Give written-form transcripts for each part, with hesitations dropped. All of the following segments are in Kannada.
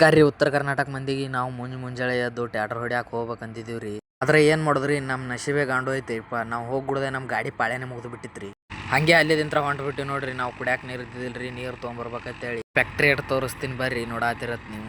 ನಮಸ್ಕಾರ ರೀ. ಉತ್ತರ ಕರ್ನಾಟಕ ಮಂದಿಗೆ ನಾವು ಮುಂಜಾನೆ ಎದ್ದು ಟ್ಯಾಟ್ರ್ ಹೊಡ್ಯಾಕೆ ಹೋಗ್ಬೇಕಂತಿದ್ದೀವಿ ರೀ. ಆದ್ರೆ ಏನು ಮಾಡಿದ್ರಿ, ನಮ್ಮ ನಶೀಬೆ ಗಾಂಡು ಐತಿಪ್ಪ. ನಾವು ಹೋಗ್ಬಿಡ್ದೆ ನಮ್ಮ ಗಾಡಿ ಪಾಳೆನೆ ಮುಗಿದು ಬಿಟ್ಟಿತ್ರಿ. ಹಾಗೆ ಅಲ್ಲಿದಿಂತ್ರ ಹೊಂಟ್ಬಿಟ್ಟು ನೋಡ್ರಿ. ನಾವು ಕುಡ್ಯಾಕೆ ನೀರು ಇದ್ದಿದ್ದಿಲ್ರಿ, ನೀರು ತೊಗೊಂಬರ್ಬೇಕಂತೇಳಿ ಫ್ಯಾಕ್ಟ್ರಿ ಎಟ್ ತೋರಿಸ್ತೀನಿ ಬರ್ರಿ, ನೋಡಾತಿರತ್ ನೀವು.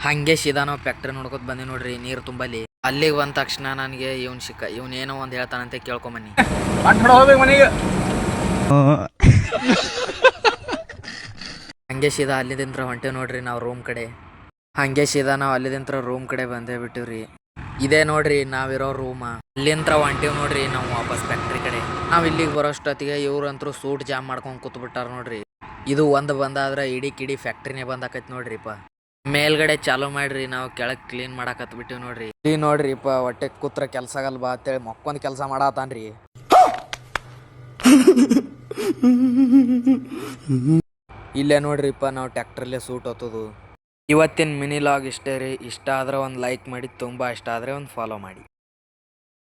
ಹಂಗೆ ಸೀದಾ ನಾವು ಫ್ಯಾಕ್ಟ್ರಿ ನೋಡ್ಕೊತ ಬಂದೆ ನೋಡ್ರಿ. ನೀರು ತುಂಬಲಿ ಅಲ್ಲಿಗೆ ಬಂದ ತಕ್ಷಣ ನನಗೆ ಇವನ್ ಏನೋ ಒಂದು ಹೇಳ್ತಾನಂತೆ ಕೇಳ್ಕೊಂಬನ್ನಿ. ಹಂಗೆ ಸೀದಾ ಅಲ್ಲಿದಿಂತ್ರ ಹೊಂಟೇವ್ ನೋಡ್ರಿ ನಾವು ರೂಮ್ ಕಡೆ. ಹಂಗೆ ಸೀದಾ ನಾವು ಅಲ್ಲಿದಿಂತ್ರ ರೂಮ್ ಕಡೆ ಬಂದೇ ಬಿಟ್ಟಿವ್ರಿ. ಇದೇ ನೋಡ್ರಿ ನಾವಿರೋ ರೂಮ. ಅಲ್ಲಿಂತ್ರ ಹೊಂಟೇವ್ ನೋಡ್ರಿ ನಾವು ವಾಪಸ್ ಫ್ಯಾಕ್ಟ್ರಿ ಕಡೆ. ನಾವ್ ಇಲ್ಲಿಗೆ ಬರೋಷ್ಟೊತ್ತಿಗೆ ಇವ್ರಂತರೂ ಸೂಟ್ ಜಾಮ್ ಮಾಡ್ಕೊಂಡ್ ಕೂತ್ ಬಿಟ್ಟಾರ ನೋಡ್ರಿ. ಇದು ಒಂದು ಬಂದಾದ್ರೆ ಇಡೀ ಕಿಡಿ ಫ್ಯಾಕ್ಟ್ರಿನೇ ಬಂದಾಕೈತಿ ನೋಡ್ರಿಪ್ಪ. ಮೇಲ್ಗಡೆ ಚಾಲೂ ಮಾಡ್ರಿ, ನಾವು ಕೆಳಗೆ ಕ್ಲೀನ್ ಮಾಡಾಕತ್ ಬಿಟ್ಟಿವಿ ನೋಡ್ರಿ. ಇಲ್ಲಿ ನೋಡ್ರಿಪ್ಪ, ಹೊಟ್ಟೆ ಕೂತ್ರ ಕೆಲ್ಸ ಆಗಲ್ ಬಾ ಅಂತೇಳಿ ಮಕ್ಕೊಂದ್ ಕೆಲಸ ಮಾಡಾತಾನ್ರಿ. ಇಲ್ಲೇ ನೋಡ್ರಿಪ್ಪ ನಾವು ಟ್ಯಾಕ್ಟ್ರಲ್ಲೇ ಸೂಟ್ ಹೊತ್ತದು. ಇವತ್ತಿನ ಮಿನಿ ಲಾಗ್ ಇಷ್ಟೇ ರೀ. ಇಷ್ಟ ಆದ್ರೆ ಒಂದು ಲೈಕ್ ಮಾಡಿ, ತುಂಬ ಇಷ್ಟ ಆದರೆ ಒಂದು ಫಾಲೋ ಮಾಡಿ.